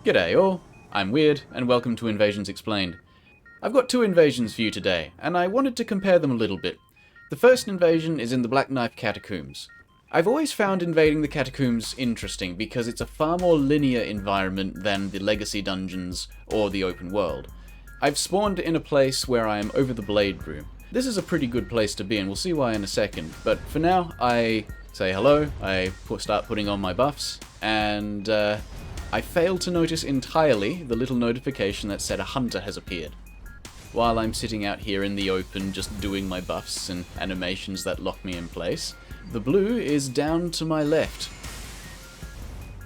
G'day all, I'm Weird, and welcome to Invasions Explained. I've got two invasions for you today, and I wanted to compare them a little bit. The first invasion is in the Black Knife Catacombs. I've always found invading the catacombs interesting because it's a far more linear environment than the Legacy dungeons or the open world. I've spawned in a place where I am over the Blade Room. This is a pretty good place to be, and we'll see why in a second, but for now I say hello, I start putting on my buffs, and I failed to notice entirely the little notification that said a hunter has appeared. While I'm sitting out here in the open just doing my buffs and animations that lock me in place, the blue is down to my left.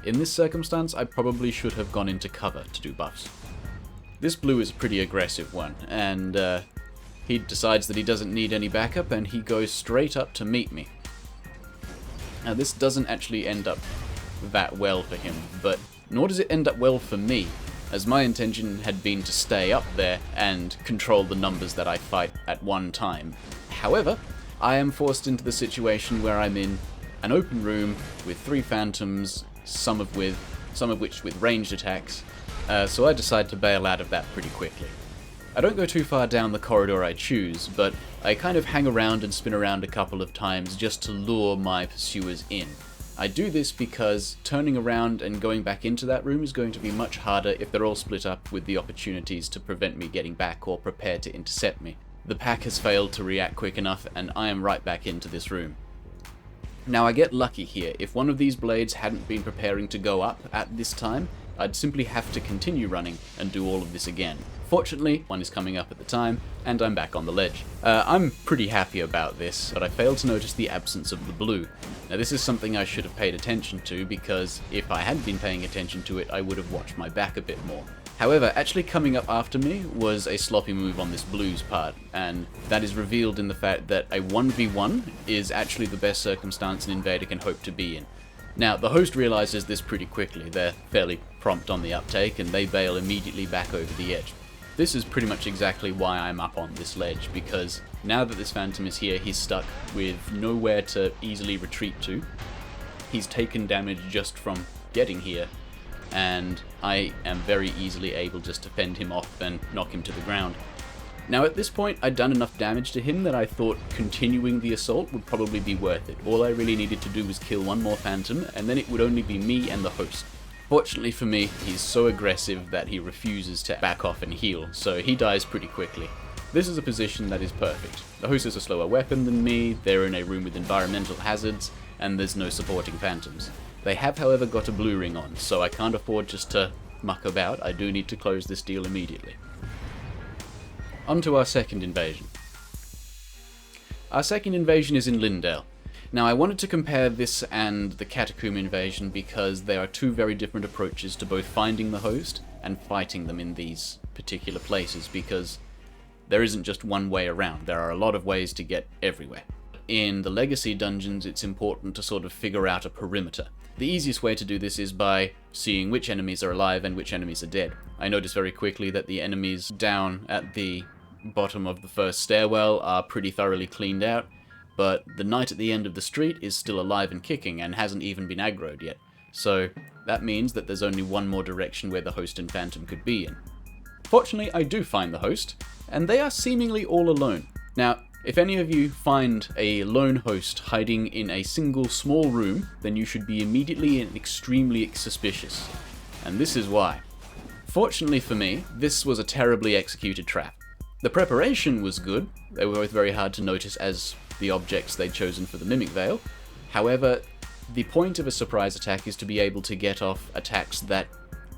In this circumstance, I probably should have gone into cover to do buffs. This blue is a pretty aggressive one, and he decides that he doesn't need any backup and he goes straight up to meet me. Now this doesn't actually end up that well for him, but nor does it end up well for me, as my intention had been to stay up there and control the numbers that I fight at one time. However, I am forced into the situation where I'm in an open room with three phantoms, some of which with ranged attacks, so I decide to bail out of that pretty quickly. I don't go too far down the corridor I choose, but I kind of hang around and spin around a couple of times just to lure my pursuers in. I do this because turning around and going back into that room is going to be much harder if they're all split up with the opportunities to prevent me getting back or prepare to intercept me. The pack has failed to react quick enough and I am right back into this room. Now I get lucky here. If one of these blades hadn't been preparing to go up at this time, I'd simply have to continue running and do all of this again. Fortunately, one is coming up at the time, and I'm back on the ledge. I'm pretty happy about this, but I failed to notice the absence of the blue. Now this is something I should have paid attention to, because if I hadn't been paying attention to it, I would have watched my back a bit more. However, actually coming up after me was a sloppy move on this blues part, and that is revealed in the fact that a 1v1 is actually the best circumstance an invader can hope to be in. Now, the host realizes this pretty quickly. They're fairly prompt on the uptake, and they bail immediately back over the edge. This is pretty much exactly why I'm up on this ledge, because now that this phantom is here, he's stuck with nowhere to easily retreat to. He's taken damage just from getting here, and I am very easily able just to fend him off and knock him to the ground. Now at this point, I'd done enough damage to him that I thought continuing the assault would probably be worth it. All I really needed to do was kill one more phantom, and then it would only be me and the host. Fortunately for me, he's so aggressive that he refuses to back off and heal, so he dies pretty quickly. This is a position that is perfect. The host has a slower weapon than me, they're in a room with environmental hazards, and there's no supporting phantoms. They have, however, got a blue ring on, so I can't afford just to muck about. I do need to close this deal immediately. On to our second invasion. Our second invasion is in Lindale. Now I wanted to compare this and the Catacomb invasion because they are two very different approaches to both finding the host and fighting them in these particular places, because there isn't just one way around. There are a lot of ways to get everywhere. In the Legacy dungeons, it's important to sort of figure out a perimeter. The easiest way to do this is by seeing which enemies are alive and which enemies are dead. I noticed very quickly that the enemies down at the bottom of the first stairwell are pretty thoroughly cleaned out, but the knight at the end of the street is still alive and kicking and hasn't even been aggroed yet. So that means that there's only one more direction where the host and phantom could be in. Fortunately, I do find the host, and they are seemingly all alone. Now, if any of you find a lone host hiding in a single small room, then you should be immediately and extremely suspicious. And this is why. Fortunately for me, this was a terribly executed trap. The preparation was good. They were both very hard to notice as the objects they'd chosen for the Mimic Veil. However, the point of a surprise attack is to be able to get off attacks that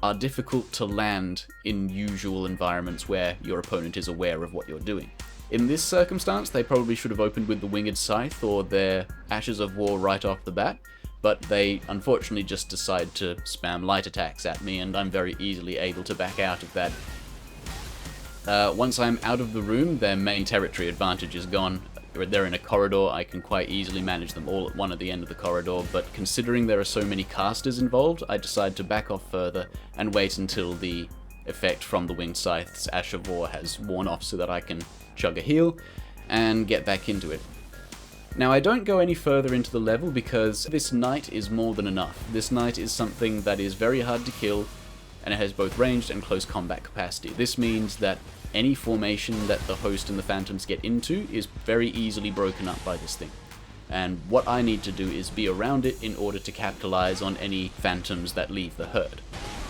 are difficult to land in usual environments where your opponent is aware of what you're doing. In this circumstance, they probably should have opened with the Winged Scythe or their Ashes of War right off the bat, but they unfortunately just decide to spam light attacks at me, and I'm very easily able to back out of that. Once I'm out of the room, their main territory advantage is gone. They're in a corridor, I can quite easily manage them all at one at the end of the corridor, but considering there are so many casters involved, I decide to back off further and wait until the effect from the Winged Scythe's Ash of War has worn off so that I can chug a heal and get back into it. Now I don't go any further into the level because this knight is more than enough. This knight is something that is very hard to kill, and it has both ranged and close combat capacity. This means that any formation that the host and the phantoms get into is very easily broken up by this thing. And what I need to do is be around it in order to capitalize on any phantoms that leave the herd.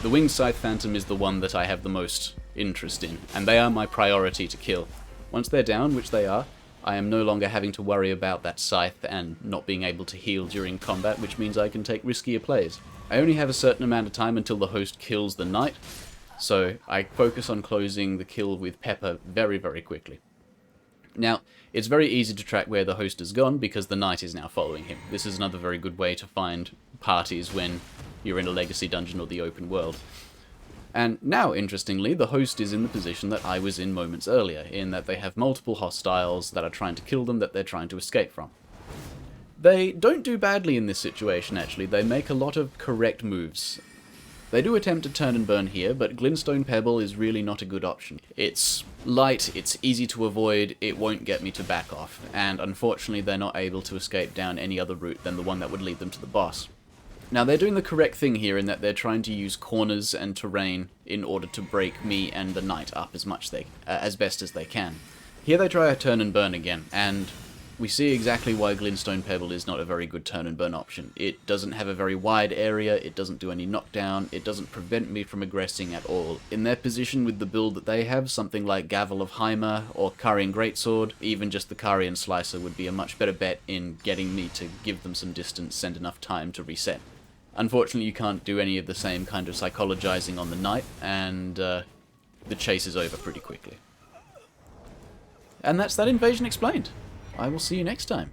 The Winged Scythe Phantom is the one that I have the most interest in, and they are my priority to kill. Once they're down, which they are, I am no longer having to worry about that scythe and not being able to heal during combat, which means I can take riskier plays. I only have a certain amount of time until the host kills the knight, so I focus on closing the kill with Pepper very, very quickly. Now, it's very easy to track where the host has gone because the knight is now following him. This is another very good way to find parties when you're in a legacy dungeon or the open world. And now, interestingly, the host is in the position that I was in moments earlier, in that they have multiple hostiles that are trying to kill them that they're trying to escape from. They don't do badly in this situation, actually. They make a lot of correct moves. They do attempt to turn and burn here, but Glintstone Pebble is really not a good option. It's light, it's easy to avoid, it won't get me to back off, and unfortunately they're not able to escape down any other route than the one that would lead them to the boss. Now, they're doing the correct thing here in that they're trying to use corners and terrain in order to break me and the knight up as best as they can. Here they try a turn and burn again, and we see exactly why Glintstone Pebble is not a very good turn and burn option. It doesn't have a very wide area, it doesn't do any knockdown, it doesn't prevent me from aggressing at all. In their position with the build that they have, something like Gavel of Heimer or Karian Greatsword, even just the Karian Slicer would be a much better bet in getting me to give them some distance and enough time to reset. Unfortunately, you can't do any of the same kind of psychologizing on the knight, and the chase is over pretty quickly. And that's that invasion explained. I will see you next time.